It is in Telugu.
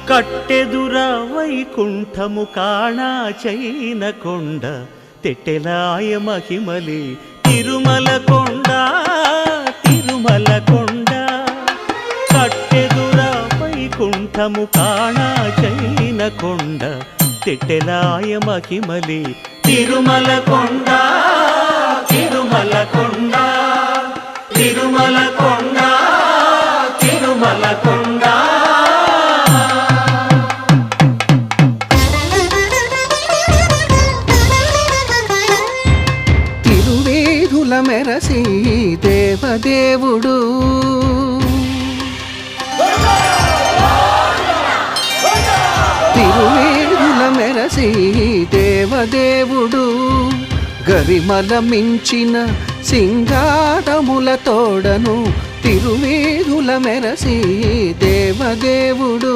కట్టెదుర వైకుంఠము కాణా చైన కొండ తెట్టెలాయ మహిమలే తిరుమల కొండ తిరుమల కొండ కట్టెదుర వైకుంఠము కాణా చైన కొండ తెట్టెలాయ మహిమలే తిరుమల కొండ తిరుమల కొండ తిరుమల కొండ తిరుమల కొండ తిరువేధుల మెరసి దేవదేవుడు తిరువేధుల మెరసి దేవదేవుడు గరిమల మించిన సింగారముల తోడను తిరువేధుల మెరసి దేవదేవుడు